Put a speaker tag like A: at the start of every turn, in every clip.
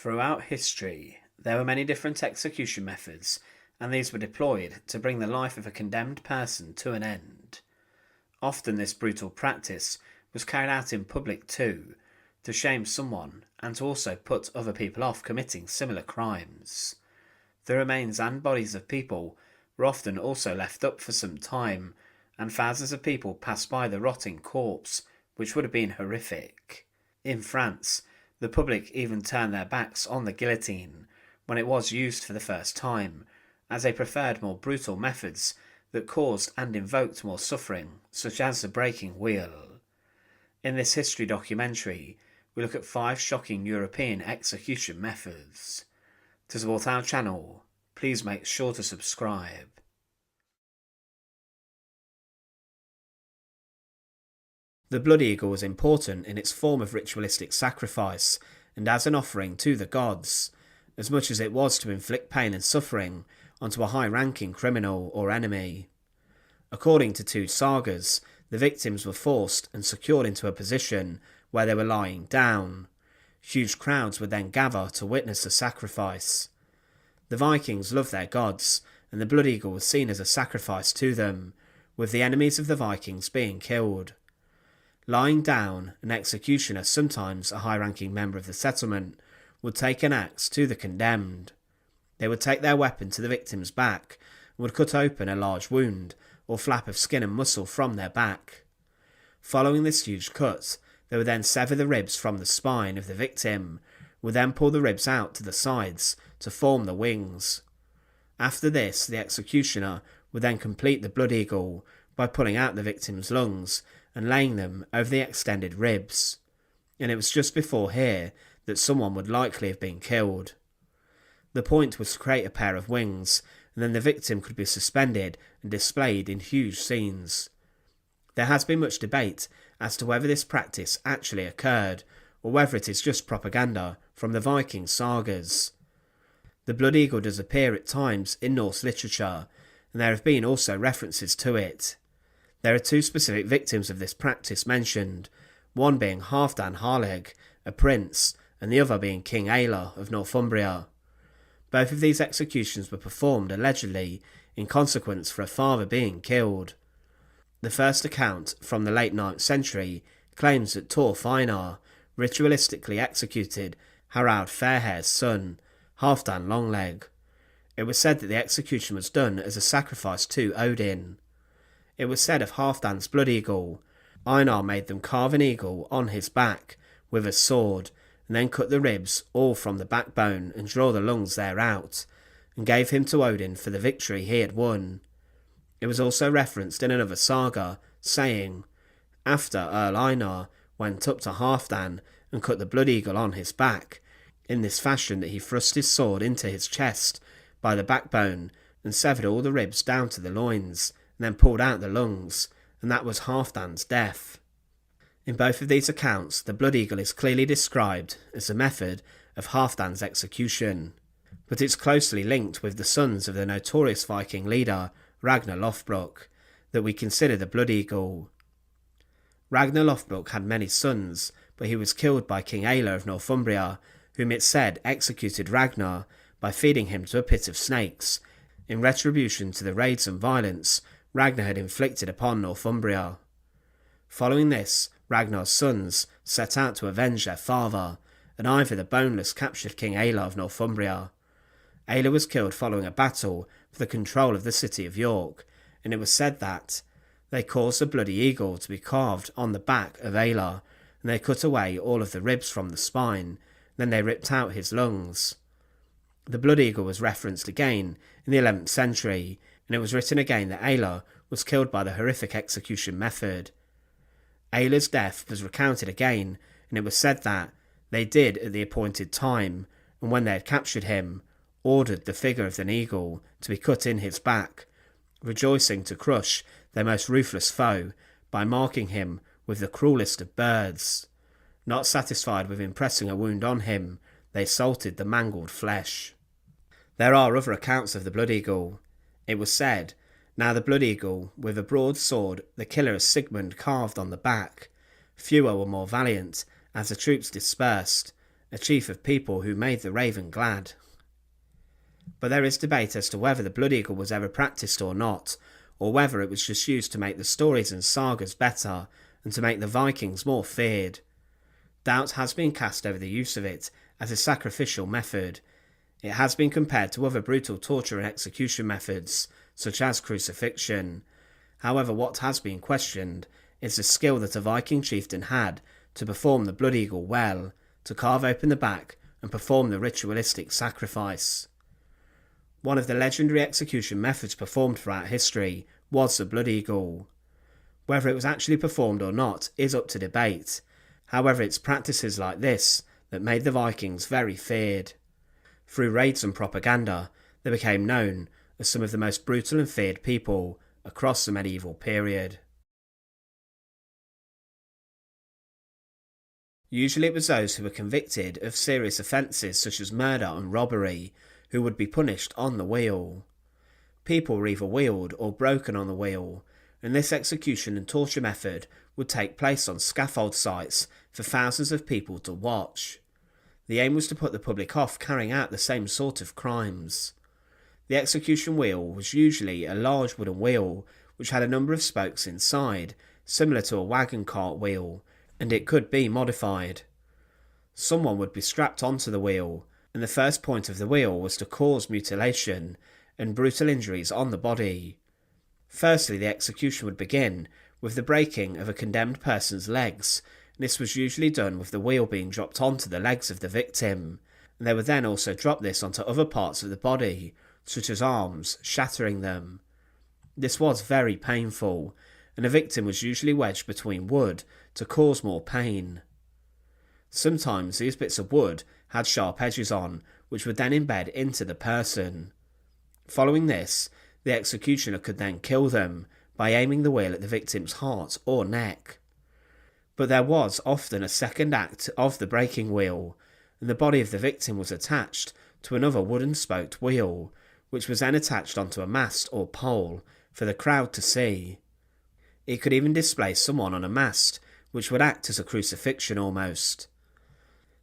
A: Throughout history, there were many different execution methods, and these were deployed to bring the life of a condemned person to an end. Often this brutal practice was carried out in public too, to shame someone and to also put other people off committing similar crimes. The remains and bodies of people were often also left up for some time, and thousands of people passed by the rotting corpse, which would have been horrific. In France, the public even turned their backs on the guillotine when it was used for the first time, as they preferred more brutal methods that caused and invoked more suffering, such as the breaking wheel. In this history documentary, we look at 5 shocking European execution methods. To support our channel, please make sure to subscribe. The blood eagle was important in its form of ritualistic sacrifice and as an offering to the gods, as much as it was to inflict pain and suffering onto a high-ranking criminal or enemy. According to 2 sagas, the victims were forced and secured into a position where they were lying down. Huge crowds would then gather to witness the sacrifice. The Vikings loved their gods, and the blood eagle was seen as a sacrifice to them, with the enemies of the Vikings being killed. Lying down, an executioner, sometimes a high-ranking member of the settlement, would take an axe to the condemned. They would take their weapon to the victim's back and would cut open a large wound or flap of skin and muscle from their back. Following this huge cut, they would then sever the ribs from the spine of the victim, would then pull the ribs out to the sides to form the wings. After this, the executioner would then complete the blood eagle by pulling out the victim's lungs and laying them over the extended ribs, and it was just before here that someone would likely have been killed. The point was to create a pair of wings, and then the victim could be suspended and displayed in huge scenes. There has been much debate as to whether this practice actually occurred, or whether it is just propaganda from the Viking sagas. The blood eagle does appear at times in Norse literature, and there have been also references to it. There are 2 specific victims of this practice mentioned, one being Halfdan Harleg, a prince, and the other being King Aella of Northumbria. Both of these executions were performed allegedly in consequence for a father being killed. The first account, from the late 9th century, claims that Thorf Einar ritualistically executed Harald Fairhair's son, Halfdan Longleg. It was said that the execution was done as a sacrifice to Odin. It was said of Halfdan's blood eagle, Einar made them carve an eagle on his back with a sword, and then cut the ribs all from the backbone and draw the lungs thereout, and gave him to Odin for the victory he had won. It was also referenced in another saga, saying, after Earl Einar went up to Halfdan and cut the blood eagle on his back, in this fashion that he thrust his sword into his chest by the backbone and severed all the ribs down to the loins, and then pulled out the lungs, and that was Halfdan's death. In both of these accounts, the blood eagle is clearly described as the method of Halfdan's execution, but it's closely linked with the sons of the notorious Viking leader Ragnar Lothbrok that we consider the blood eagle. Ragnar Lothbrok had many sons, but he was killed by King Aella of Northumbria, whom it said executed Ragnar by feeding him to a pit of snakes, in retribution to the raids and violence Ragnar had inflicted upon Northumbria. Following this, Ragnar's sons set out to avenge their father, and Ivar the Boneless captured King Aella of Northumbria. Aella was killed following a battle for the control of the city of York, and it was said that they caused the bloody eagle to be carved on the back of Aella, and they cut away all of the ribs from the spine, then they ripped out his lungs. The blood eagle was referenced again in the 11th century, and it was written again that Aella was killed by the horrific execution method. Aella's death was recounted again, and it was said that they did at the appointed time, and when they had captured him, ordered the figure of an eagle to be cut in his back, rejoicing to crush their most ruthless foe by marking him with the cruelest of birds. Not satisfied with impressing a wound on him, they salted the mangled flesh. There are other accounts of the blood eagle. It was said, now the blood eagle, with a broad sword the killer of Sigmund carved on the back. Fewer were more valiant, as the troops dispersed, a chief of people who made the raven glad. But there is debate as to whether the blood eagle was ever practised or not, or whether it was just used to make the stories and sagas better and to make the Vikings more feared. Doubt has been cast over the use of it as a sacrificial method. It has been compared to other brutal torture and execution methods, such as crucifixion. However, what has been questioned is the skill that a Viking chieftain had to perform the blood eagle well, to carve open the back and perform the ritualistic sacrifice. One of the legendary execution methods performed throughout history was the blood eagle. Whether it was actually performed or not is up to debate. However, it's practices like this that made the Vikings very feared. Through raids and propaganda, they became known as some of the most brutal and feared people across the medieval period. Usually it was those who were convicted of serious offences such as murder and robbery who would be punished on the wheel. People were either wheeled or broken on the wheel, and this execution and torture method would take place on scaffold sites for thousands of people to watch. The aim was to put the public off carrying out the same sort of crimes. The execution wheel was usually a large wooden wheel which had a number of spokes inside, similar to a wagon cart wheel, and it could be modified. Someone would be strapped onto the wheel, and the first point of the wheel was to cause mutilation and brutal injuries on the body. Firstly, the execution would begin with the breaking of a condemned person's legs, and this was usually done with the wheel being dropped onto the legs of the victim, and they would then also drop this onto other parts of the body, such as arms, shattering them. This was very painful, and the victim was usually wedged between wood to cause more pain. Sometimes these bits of wood had sharp edges on, which would then embed into the person. Following this, the executioner could then kill them by aiming the wheel at the victim's heart or neck. But there was often a second act of the breaking wheel, and the body of the victim was attached to another wooden spoked wheel, which was then attached onto a mast or pole for the crowd to see. It could even display someone on a mast, which would act as a crucifixion almost.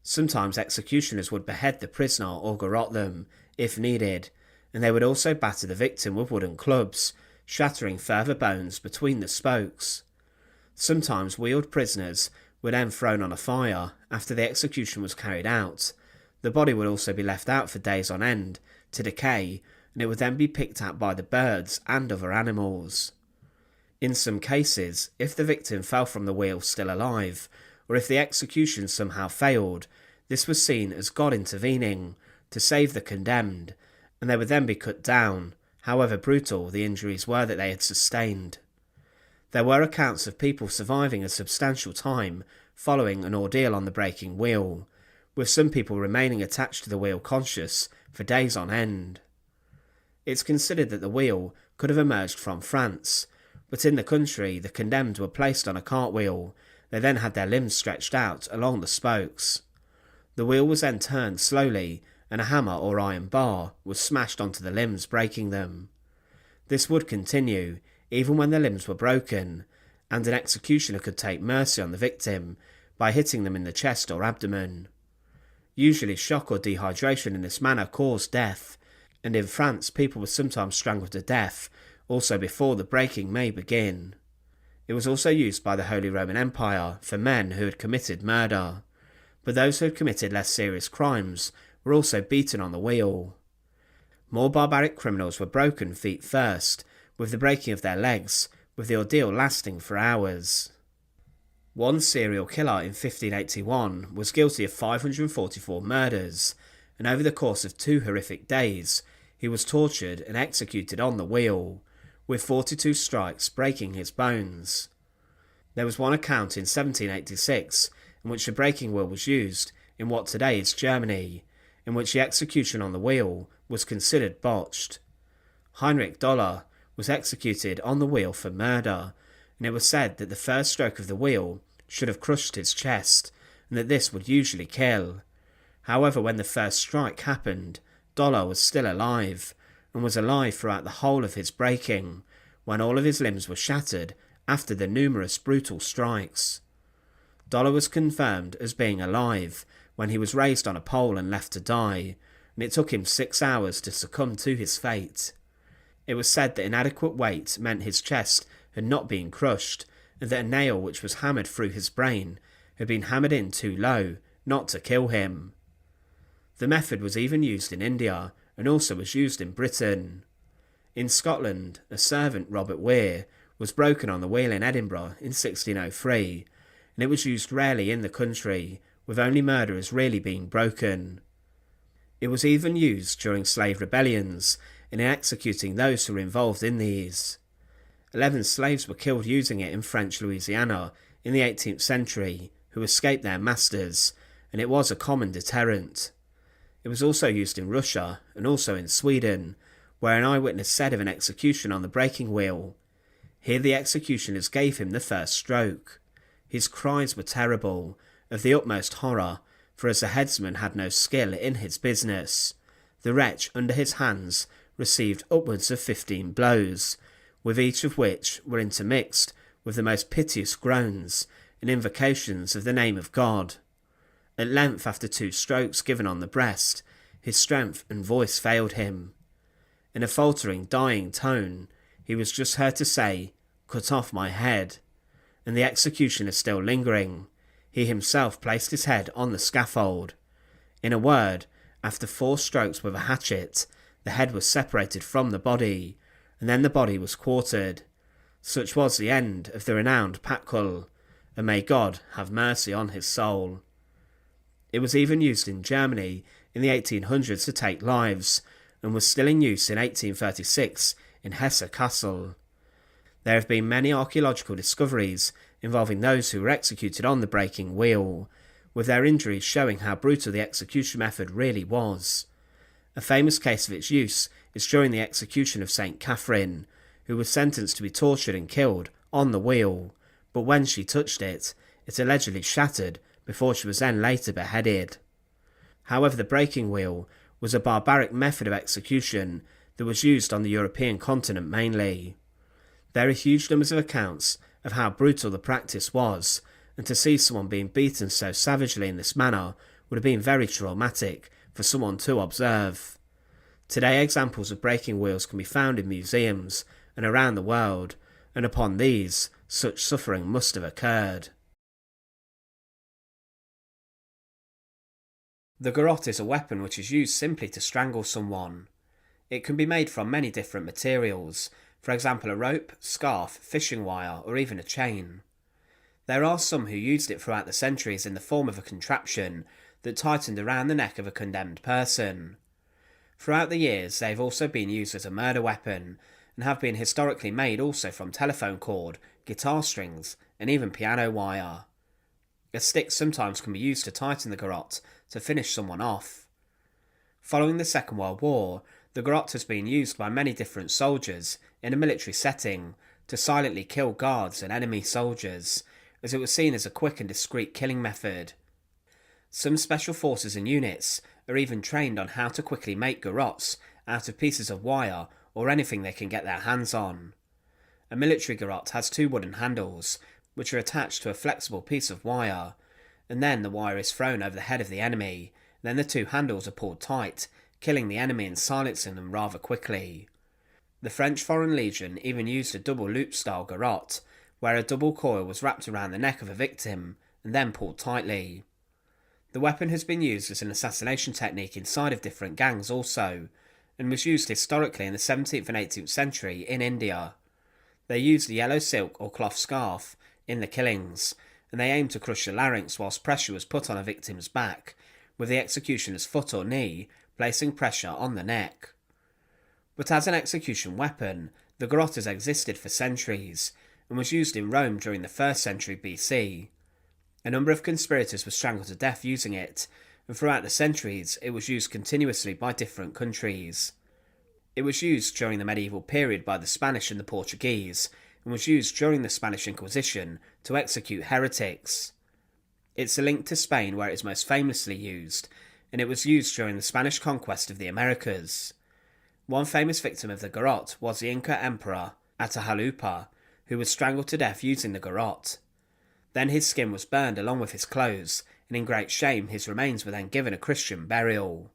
A: Sometimes executioners would behead the prisoner or garrote them, if needed, and they would also batter the victim with wooden clubs, shattering further bones between the spokes. Sometimes wheeled prisoners were then thrown on a fire after the execution was carried out. The body would also be left out for days on end to decay, and it would then be picked at by the birds and other animals. In some cases, if the victim fell from the wheel still alive, or if the execution somehow failed, this was seen as God intervening to save the condemned, and they would then be cut down, however brutal the injuries were that they had sustained. There were accounts of people surviving a substantial time following an ordeal on the breaking wheel, with some people remaining attached to the wheel conscious for days on end. It's considered that the wheel could have emerged from France, but in the country the condemned were placed on a cartwheel. They then had their limbs stretched out along the spokes. The wheel was then turned slowly, and a hammer or iron bar was smashed onto the limbs, breaking them. This would continue even when the limbs were broken, and an executioner could take mercy on the victim by hitting them in the chest or abdomen. Usually shock or dehydration in this manner caused death, and in France people were sometimes strangled to death also before the breaking may begin. It was also used by the Holy Roman Empire for men who had committed murder, but those who had committed less serious crimes were also beaten on the wheel. More barbaric criminals were broken feet first, with the breaking of their legs, with the ordeal lasting for hours. One serial killer in 1581 was guilty of 544 murders, and over the course of 2 horrific days, he was tortured and executed on the wheel, with 42 strikes breaking his bones. There was one account in 1786 in which the breaking wheel was used in what today is Germany, in which the execution on the wheel was considered botched. Heinrich Doller was executed on the wheel for murder, and it was said that the first stroke of the wheel should have crushed his chest, and that this would usually kill. However, when the first strike happened, Doller was still alive, and was alive throughout the whole of his breaking, when all of his limbs were shattered after the numerous brutal strikes. Doller was confirmed as being alive when he was raised on a pole and left to die, and it took him 6 hours to succumb to his fate. It was said that inadequate weight meant his chest had not been crushed, and that a nail which was hammered through his brain had been hammered in too low, not to kill him. The method was even used in India, and also was used in Britain. In Scotland, a servant, Robert Weir, was broken on the wheel in Edinburgh in 1603, and it was used rarely in the country, with only murderers really being broken. It was even used during slave rebellions and in executing those who were involved in these. 11 slaves were killed using it in French Louisiana in the 18th century, who escaped their masters, and it was a common deterrent. It was also used in Russia and also in Sweden, where an eyewitness said of an execution on the breaking wheel, "Here the executioners gave him the first stroke. His cries were terrible, of the utmost horror, for as the headsman had no skill in his business, the wretch under his hands received upwards of 15 blows, with each of which were intermixed with the most piteous groans and invocations of the name of God. At length, after 2 strokes given on the breast, his strength and voice failed him. In a faltering, dying tone, he was just heard to say, 'Cut off my head,' and the executioner still lingering, he himself placed his head on the scaffold. In a word, after 4 strokes with a hatchet, the head was separated from the body, and then the body was quartered. Such was the end of the renowned Patkul, and may God have mercy on his soul." It was even used in Germany in the 1800s to take lives, and was still in use in 1836 in Hesse Castle. There have been many archaeological discoveries involving those who were executed on the breaking wheel, with their injuries showing how brutal the execution method really was. A famous case of its use is during the execution of St. Catherine, who was sentenced to be tortured and killed on the wheel, but when she touched it, it allegedly shattered before she was then later beheaded. However, the breaking wheel was a barbaric method of execution that was used on the European continent mainly. There are huge numbers of accounts of how brutal the practice was, and to see someone being beaten so savagely in this manner would have been very traumatic for someone to observe. Today, examples of breaking wheels can be found in museums and around the world, and upon these, such suffering must have occurred. The garrote is a weapon which is used simply to strangle someone. It can be made from many different materials, for example a rope, scarf, fishing wire, or even a chain. There are some who used it throughout the centuries in the form of a contraption that tightened around the neck of a condemned person. Throughout the years they have also been used as a murder weapon, and have been historically made also from telephone cord, guitar strings, and even piano wire. A stick sometimes can be used to tighten the garrote to finish someone off. Following the Second World War, the garrote has been used by many different soldiers in a military setting to silently kill guards and enemy soldiers, as it was seen as a quick and discreet killing method. Some special forces and units are even trained on how to quickly make garrotes out of pieces of wire or anything they can get their hands on. A military garrote has 2 wooden handles, which are attached to a flexible piece of wire, and then the wire is thrown over the head of the enemy, then the 2 handles are pulled tight, killing the enemy and silencing them rather quickly. The French Foreign Legion even used a double loop style garrote, where a double coil was wrapped around the neck of a victim and then pulled tightly. The weapon has been used as an assassination technique inside of different gangs also, and was used historically in the 17th and 18th century in India. They used a yellow silk or cloth scarf in the killings, and they aimed to crush the larynx whilst pressure was put on a victim's back, with the executioner's foot or knee placing pressure on the neck. But as an execution weapon, the garrote has existed for centuries, and was used in Rome during the 1st century BC. A number of conspirators were strangled to death using it, and throughout the centuries it was used continuously by different countries. It was used during the medieval period by the Spanish and the Portuguese, and was used during the Spanish Inquisition to execute heretics. It's a link to Spain where it is most famously used, and it was used during the Spanish conquest of the Americas. One famous victim of the garrote was the Inca Emperor Atahualpa, who was strangled to death using the garrote. Then his skin was burned along with his clothes, and in great shame his remains were then given a Christian burial.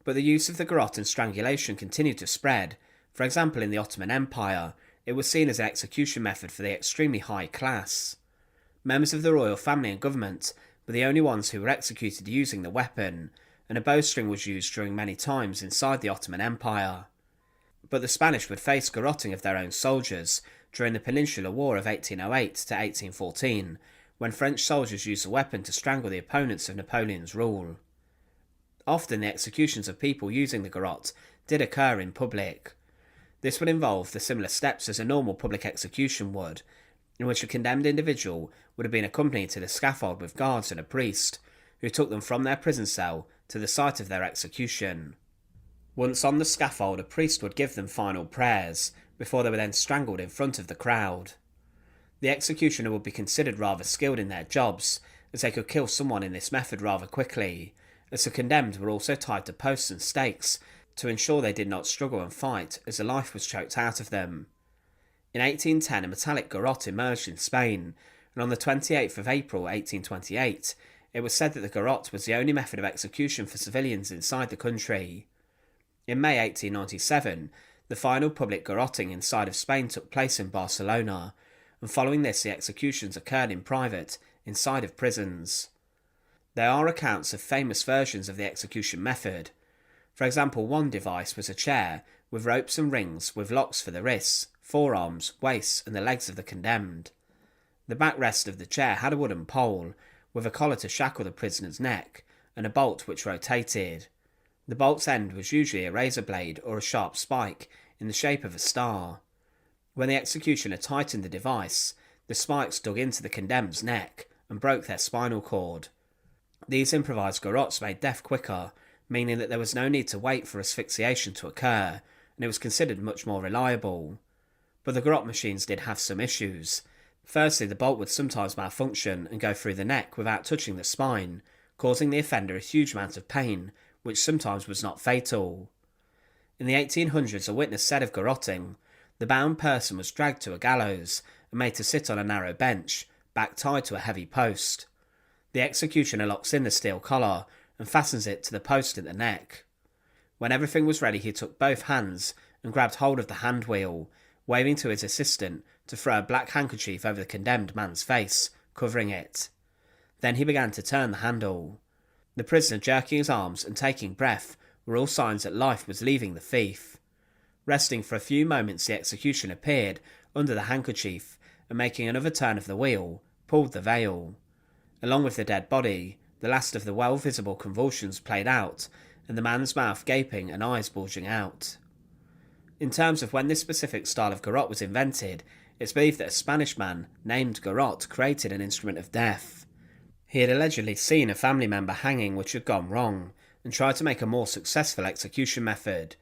A: But the use of the garrote and strangulation continued to spread. For example, in the Ottoman Empire, it was seen as an execution method for the extremely high class. Members of the royal family and government were the only ones who were executed using the weapon, and a bowstring was used during many times inside the Ottoman Empire. But the Spanish would face garroting of their own soldiers during the Peninsular War of 1808 to 1814, when French soldiers used the weapon to strangle the opponents of Napoleon's rule. Often the executions of people using the garrote did occur in public. This would involve the similar steps as a normal public execution would, in which a condemned individual would have been accompanied to the scaffold with guards and a priest, who took them from their prison cell to the site of their execution. Once on the scaffold, a priest would give them final prayers, before they were then strangled in front of the crowd. The executioner would be considered rather skilled in their jobs, as they could kill someone in this method rather quickly, as the condemned were also tied to posts and stakes to ensure they did not struggle and fight as the life was choked out of them. In 1810 a metallic garrote emerged in Spain, and on the 28th of April 1828 it was said that the garrote was the only method of execution for civilians inside the country. In May 1897 the final public garroting inside of Spain took place in Barcelona, and following this the executions occurred in private inside of prisons. There are accounts of famous versions of the execution method. For example, one device was a chair with ropes and rings with locks for the wrists, forearms, waists and the legs of the condemned. The backrest of the chair had a wooden pole with a collar to shackle the prisoner's neck and a bolt which rotated. The bolt's end was usually a razor blade or a sharp spike in the shape of a star. When the executioner tightened the device, the spikes dug into the condemned's neck and broke their spinal cord. These improvised garrotes made death quicker, meaning that there was no need to wait for asphyxiation to occur, and it was considered much more reliable. But the garrote machines did have some issues. Firstly, the bolt would sometimes malfunction and go through the neck without touching the spine, causing the offender a huge amount of pain, which sometimes was not fatal. In the 1800s, a witness said of garroting, the bound person was dragged to a gallows and made to sit on a narrow bench, back tied to a heavy post. The executioner locks in the steel collar and fastens it to the post at the neck. When everything was ready, he took both hands and grabbed hold of the hand wheel, waving to his assistant to throw a black handkerchief over the condemned man's face, covering it. Then he began to turn the handle. The prisoner jerking his arms and taking breath were all signs that life was leaving the thief. Resting for a few moments, the executioner appeared under the handkerchief and, making another turn of the wheel, pulled the veil. Along with the dead body, the last of the well-visible convulsions played out, and the man's mouth gaping and eyes bulging out. In terms of when this specific style of garrote was invented, it's believed that a Spanish man named Garrote created an instrument of death. He had allegedly seen a family member hanging which had gone wrong, and tried to make a more successful execution method.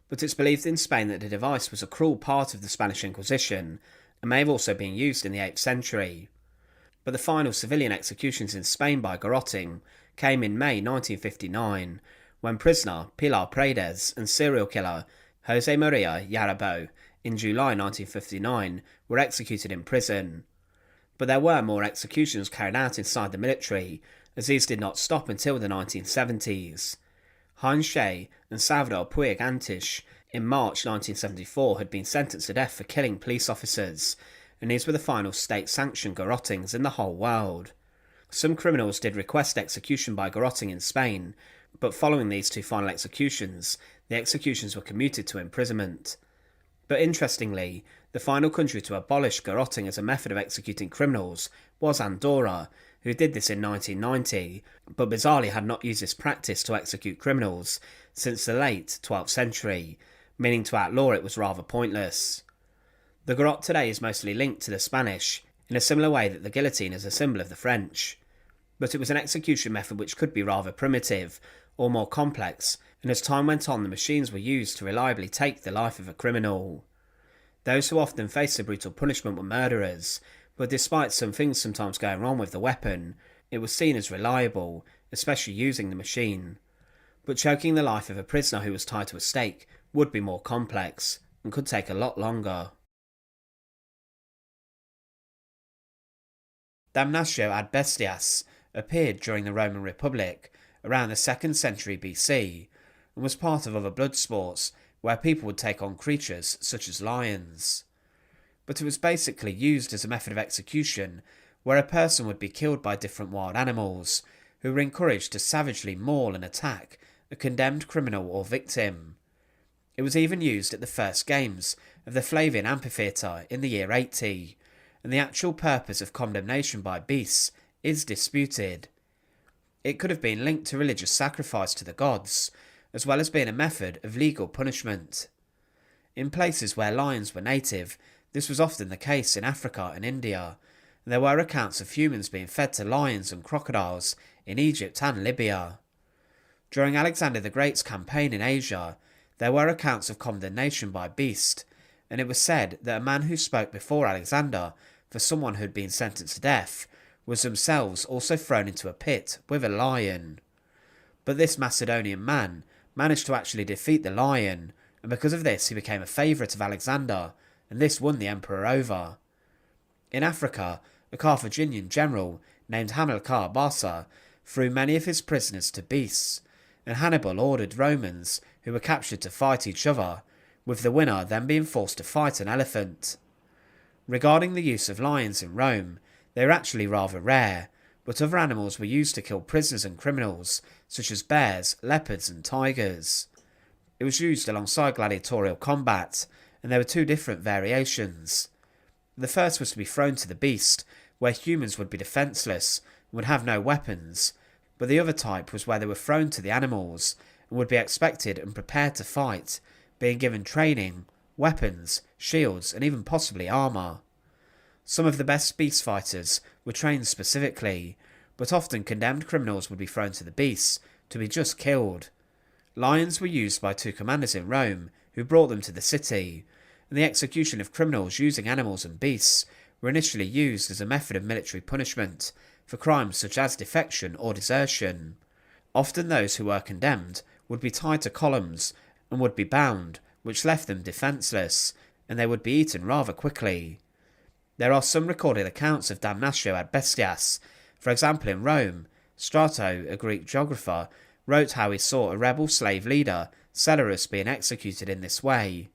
A: But it's believed in Spain that the device was a cruel part of the Spanish Inquisition, and may have also been used in the 8th century. But the final civilian executions in Spain by garroting came in May 1959, when prisoner Pilar Paredes and serial killer Jose Maria Yarabo in July 1959 were executed in prison. But there were more executions carried out inside the military, as these did not stop until the 1970s. Heinz Shea and Salvador Puig Antish in March 1974 had been sentenced to death for killing police officers, and these were the final state-sanctioned garrotings in the whole world. Some criminals did request execution by garroting in Spain, but following these two final executions, the executions were commuted to imprisonment. But interestingly, the final country to abolish garroting as a method of executing criminals was Andorra, who did this in 1990, but bizarrely had not used this practice to execute criminals since the late 12th century, meaning to outlaw it was rather pointless. The garrote today is mostly linked to the Spanish, in a similar way that the guillotine is a symbol of the French. But it was an execution method which could be rather primitive, or more complex, and as time went on the machines were used to reliably take the life of a criminal. Those who often faced the brutal punishment were murderers, but despite some things sometimes going wrong with the weapon, it was seen as reliable, especially using the machine. But choking the life of a prisoner who was tied to a stake would be more complex, and could take a lot longer. Damnatio ad bestias, appeared during the Roman Republic around the 2nd century BC and was part of other blood sports where people would take on creatures such as lions. But it was basically used as a method of execution where a person would be killed by different wild animals who were encouraged to savagely maul and attack a condemned criminal or victim. It was even used at the first games of the Flavian Amphitheatre in the year 80, and the actual purpose of condemnation by beasts is disputed. It could have been linked to religious sacrifice to the gods, as well as being a method of legal punishment. In places where lions were native, this was often the case in Africa and India, and there were accounts of humans being fed to lions and crocodiles in Egypt and Libya. During Alexander the Great's campaign in Asia, there were accounts of condemnation by beast, and it was said that a man who spoke before Alexander for someone who had been sentenced to death was themselves also thrown into a pit with a lion. But this Macedonian man managed to actually defeat the lion, and because of this he became a favourite of Alexander, and this won the emperor over. In Africa, a Carthaginian general named Hamilcar Barca threw many of his prisoners to beasts, and Hannibal ordered Romans who were captured to fight each other, with the winner then being forced to fight an elephant. Regarding the use of lions in Rome, they were actually rather rare, but other animals were used to kill prisoners and criminals, such as bears, leopards and tigers. It was used alongside gladiatorial combat, and there were two different variations. The first was to be thrown to the beast, where humans would be defenceless and would have no weapons, but the other type was where they were thrown to the animals and would be expected and prepared to fight, being given training, weapons, shields and even possibly armour. Some of the best beast fighters were trained specifically, but often condemned criminals would be thrown to the beasts to be just killed. Lions were used by two commanders in Rome who brought them to the city, and the execution of criminals using animals and beasts were initially used as a method of military punishment for crimes such as defection or desertion. Often those who were condemned would be tied to columns and would be bound, which left them defenceless, and they would be eaten rather quickly. There are some recorded accounts of damnatio ad bestias. For example, in Rome, Strato, a Greek geographer, wrote how he saw a rebel slave leader, Celerus, being executed in this way.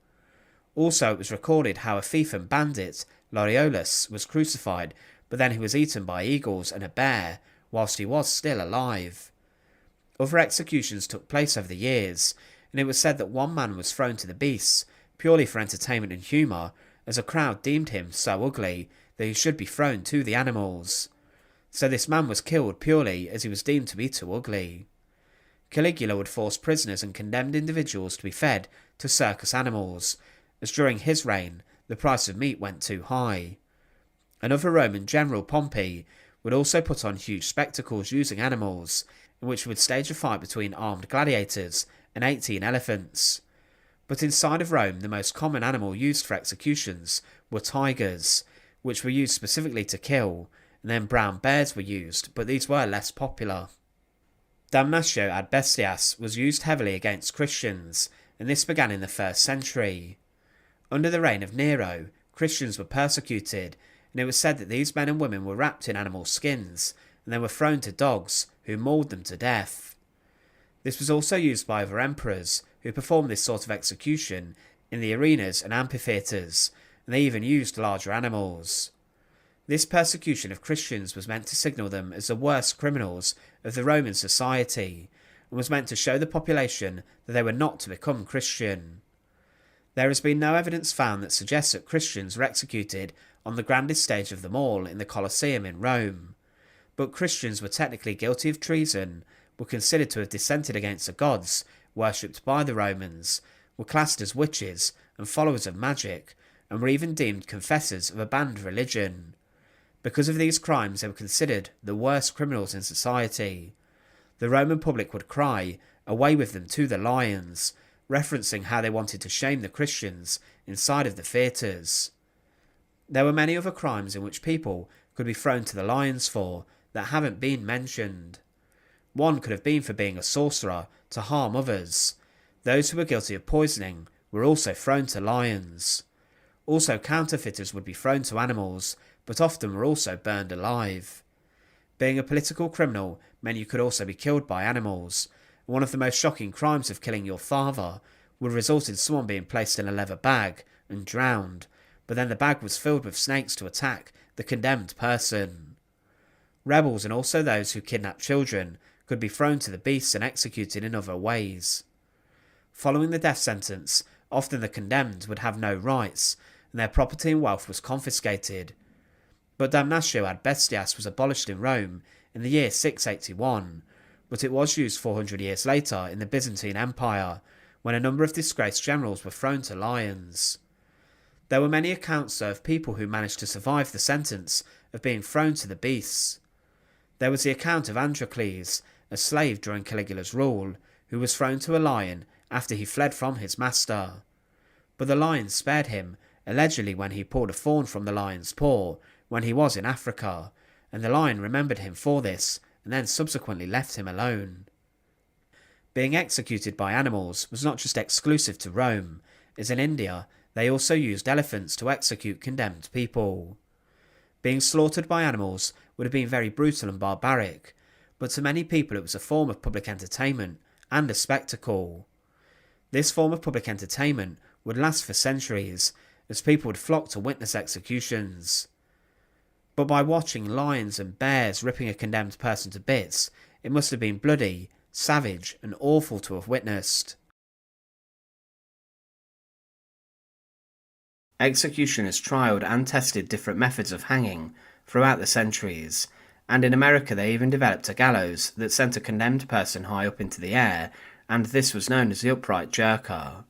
A: Also, it was recorded how a thief and bandit, Laureolus, was crucified, but then he was eaten by eagles and a bear, whilst he was still alive. Other executions took place over the years, and it was said that one man was thrown to the beasts, purely for entertainment and humour, as a crowd deemed him so ugly that he should be thrown to the animals. So this man was killed purely as he was deemed to be too ugly. Caligula would force prisoners and condemned individuals to be fed to circus animals, as during his reign the price of meat went too high. Another Roman general, Pompey, would also put on huge spectacles using animals, in which he would stage a fight between armed gladiators and 18 elephants. But inside of Rome, the most common animal used for executions were tigers, which were used specifically to kill, and then brown bears were used, but these were less popular. Damnatio ad bestias was used heavily against Christians, and this began in the 1st century. Under the reign of Nero, Christians were persecuted, and it was said that these men and women were wrapped in animal skins, and they were thrown to dogs, who mauled them to death. This was also used by other emperors, who performed this sort of execution in the arenas and amphitheatres, and they even used larger animals. This persecution of Christians was meant to signal them as the worst criminals of the Roman society, and was meant to show the population that they were not to become Christian. There has been no evidence found that suggests that Christians were executed on the grandest stage of them all in the Colosseum in Rome, but Christians were technically guilty of treason, were considered to have dissented against the gods worshipped by the Romans, were classed as witches and followers of magic, and were even deemed confessors of a banned religion. Because of these crimes, they were considered the worst criminals in society. The Roman public would cry, "Away with them to the lions," referencing how they wanted to shame the Christians inside of the theatres. There were many other crimes in which people could be thrown to the lions for that haven't been mentioned. One could have been for being a sorcerer to harm others. Those who were guilty of poisoning were also thrown to lions. Also, counterfeiters would be thrown to animals, but often were also burned alive. Being a political criminal meant you could also be killed by animals. One of the most shocking crimes of killing your father would result in someone being placed in a leather bag and drowned, but then the bag was filled with snakes to attack the condemned person. Rebels and also those who kidnapped children could be thrown to the beasts and executed in other ways. Following the death sentence, often the condemned would have no rights, and their property and wealth was confiscated. But damnatio ad bestias was abolished in Rome in the year 681, but it was used 400 years later in the Byzantine Empire, when a number of disgraced generals were thrown to lions. There were many accounts of people who managed to survive the sentence of being thrown to the beasts. There was the account of Androcles, a slave during Caligula's rule, who was thrown to a lion after he fled from his master. But the lion spared him, allegedly when he pulled a fawn from the lion's paw when he was in Africa, and the lion remembered him for this and then subsequently left him alone. Being executed by animals was not just exclusive to Rome, as in India they also used elephants to execute condemned people. Being slaughtered by animals would have been very brutal and barbaric, but to many people it was a form of public entertainment and a spectacle. This form of public entertainment would last for centuries, as people would flock to witness executions. But by watching lions and bears ripping a condemned person to bits, it must have been bloody, savage, and awful to have witnessed. Executioners trialled and tested different methods of hanging throughout the centuries, and in America they even developed a gallows that sent a condemned person high up into the air, and this was known as the upright jerker.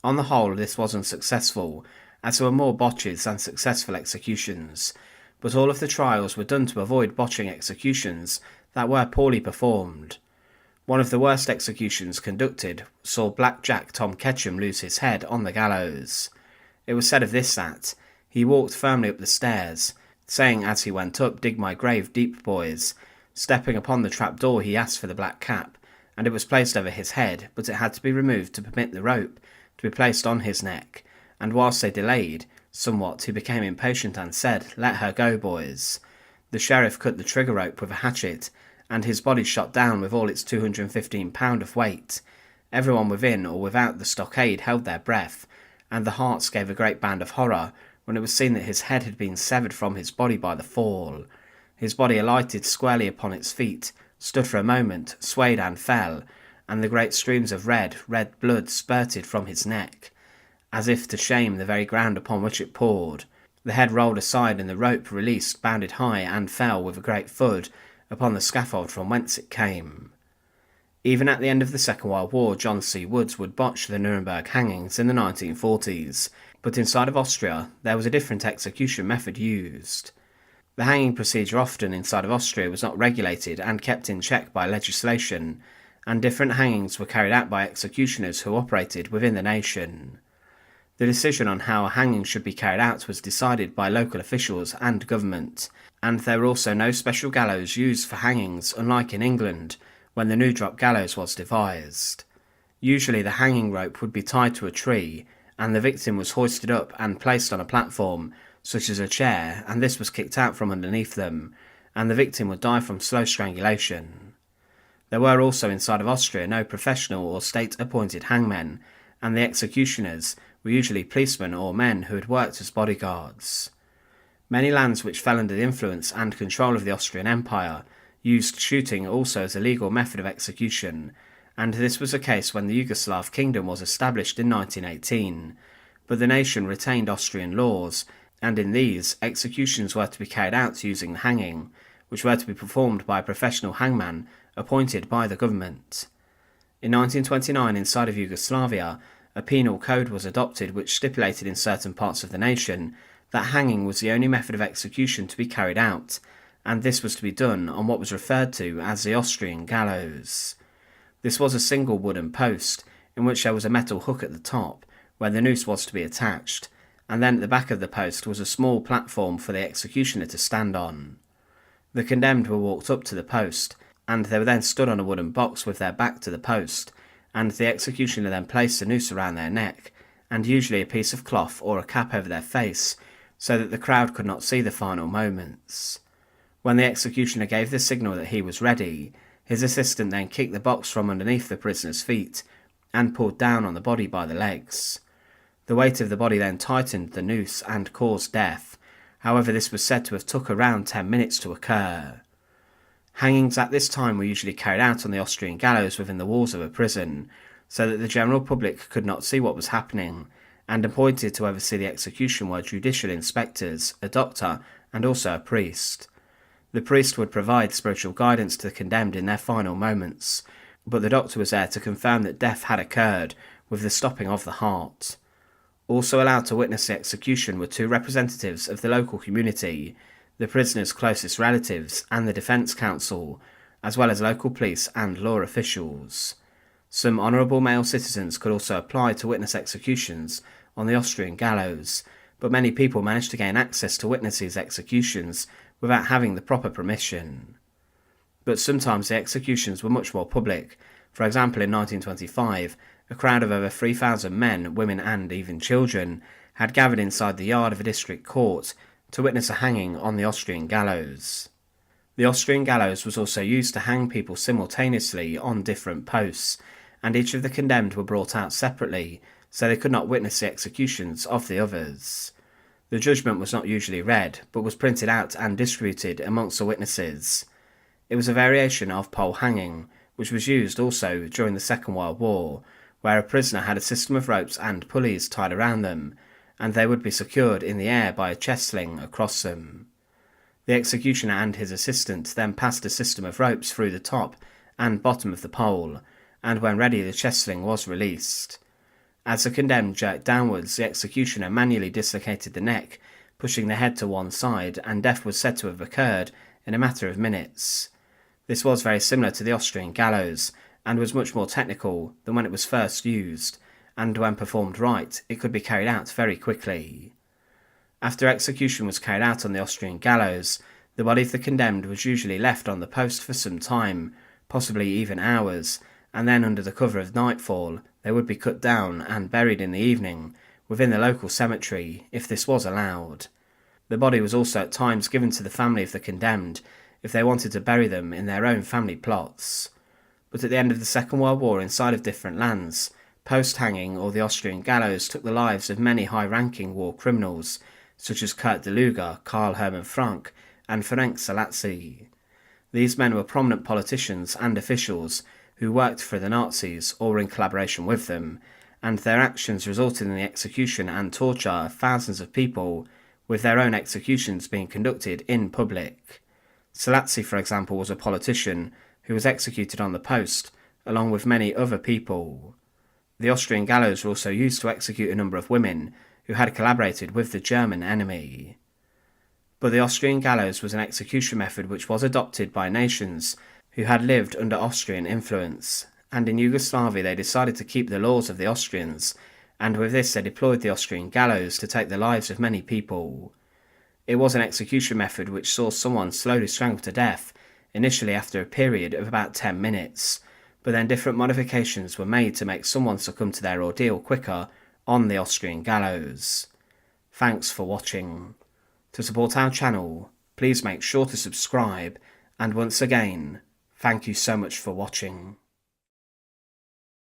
A: On the whole, this was unsuccessful, as there were more botches than successful executions, but all of the trials were done to avoid botching executions that were poorly performed. One of the worst executions conducted saw Black Jack Tom Ketchum lose his head on the gallows. It was said of this that he walked firmly up the stairs, saying as he went up, "Dig my grave deep, boys." Stepping upon the trapdoor he asked for the black cap, and it was placed over his head, but it had to be removed to permit the rope to be placed on his neck, and whilst they delayed somewhat, he became impatient and said, "Let her go, boys." The sheriff cut the trigger rope with a hatchet, and his body shot down with all its 215 pounds of weight. Everyone within or without the stockade held their breath, and the hearts gave a great bound of horror when it was seen that his head had been severed from his body by the fall. His body alighted squarely upon its feet, stood for a moment, swayed and fell, and the great streams of red blood spurted from his neck, as if to shame the very ground upon which it poured. The head rolled aside and the rope, released, bounded high and fell with a great thud upon the scaffold from whence it came. Even at the end of the Second World War, John C. Woods would botch the Nuremberg hangings in the 1940s, but inside of Austria there was a different execution method used. The hanging procedure often inside of Austria was not regulated and kept in check by legislation, and different hangings were carried out by executioners who operated within the nation. The decision on how a hanging should be carried out was decided by local officials and government, and there were also no special gallows used for hangings, unlike in England, when the new drop gallows was devised. Usually the hanging rope would be tied to a tree, and the victim was hoisted up and placed on a platform, such as a chair, and this was kicked out from underneath them, and the victim would die from slow strangulation. There were also inside of Austria no professional or state-appointed hangmen, and the executioners were usually policemen or men who had worked as bodyguards. Many lands which fell under the influence and control of the Austrian Empire used shooting also as a legal method of execution, and this was the case when the Yugoslav kingdom was established in 1918, but the nation retained Austrian laws, and in these, executions were to be carried out using the hanging, which were to be performed by a professional hangman appointed by the government. In 1929, inside of Yugoslavia, a penal code was adopted which stipulated in certain parts of the nation that hanging was the only method of execution to be carried out, and this was to be done on what was referred to as the Austrian Gallows. This was a single wooden post, in which there was a metal hook at the top, where the noose was to be attached, and then at the back of the post was a small platform for the executioner to stand on. The condemned were walked up to the post, and they were then stood on a wooden box with their back to the post, and the executioner then placed a noose around their neck, and usually a piece of cloth or a cap over their face, so that the crowd could not see the final moments. When the executioner gave the signal that he was ready, his assistant then kicked the box from underneath the prisoner's feet and pulled down on the body by the legs. The weight of the body then tightened the noose and caused death. However, this was said to have took around 10 minutes to occur. Hangings at this time were usually carried out on the Austrian gallows within the walls of a prison, so that the general public could not see what was happening, and appointed to oversee the execution were judicial inspectors, a doctor, and also a priest. The priest would provide spiritual guidance to the condemned in their final moments, but the doctor was there to confirm that death had occurred with the stopping of the heart. Also allowed to witness the execution were 2 representatives of the local community, the prisoner's closest relatives and the defence counsel, as well as local police and law officials. Some honourable male citizens could also apply to witness executions on the Austrian gallows, but many people managed to gain access to witness these executions without having the proper permission. But sometimes the executions were much more public. For example, in 1925, a crowd of over 3,000 men, women and even children had gathered inside the yard of a district court to witness a hanging on the Austrian gallows. The Austrian gallows was also used to hang people simultaneously on different posts, and each of the condemned were brought out separately, so they could not witness the executions of the others. The judgment was not usually read, but was printed out and distributed amongst the witnesses. It was a variation of pole hanging, which was used also during the Second World War, where a prisoner had a system of ropes and pulleys tied around them, and they would be secured in the air by a chest sling across them. The executioner and his assistant then passed a system of ropes through the top and bottom of the pole, and when ready the chest sling was released. As the condemned jerked downwards, the executioner manually dislocated the neck, pushing the head to one side, and death was said to have occurred in a matter of minutes. This was very similar to the Austrian gallows, and was much more technical than when it was first used, and when performed right, it could be carried out very quickly. After execution was carried out on the Austrian gallows, the body of the condemned was usually left on the post for some time, possibly even hours, and then under the cover of nightfall, they would be cut down and buried in the evening within the local cemetery, if this was allowed. The body was also at times given to the family of the condemned, if they wanted to bury them in their own family plots. But at the end of the Second World War, inside of different lands, post-hanging or the Austrian gallows took the lives of many high-ranking war criminals, such as Kurt de Luger, Karl Hermann Frank, and Ferenc Salazzi. These men were prominent politicians and officials who worked for the Nazis or were in collaboration with them, and their actions resulted in the execution and torture of thousands of people, with their own executions being conducted in public. Salazzi, for example, was a politician who was executed on the post, along with many other people. The Austrian gallows were also used to execute a number of women who had collaborated with the German enemy. But the Austrian gallows was an execution method which was adopted by nations who had lived under Austrian influence, and in Yugoslavia they decided to keep the laws of the Austrians, and with this they deployed the Austrian gallows to take the lives of many people. It was an execution method which saw someone slowly strangled to death, initially after a period of about 10 minutes, but then different modifications were made to make someone succumb to their ordeal quicker on the Austrian gallows. Thanks for watching. To support our channel, please make sure to subscribe, and once again, thank you so much for watching.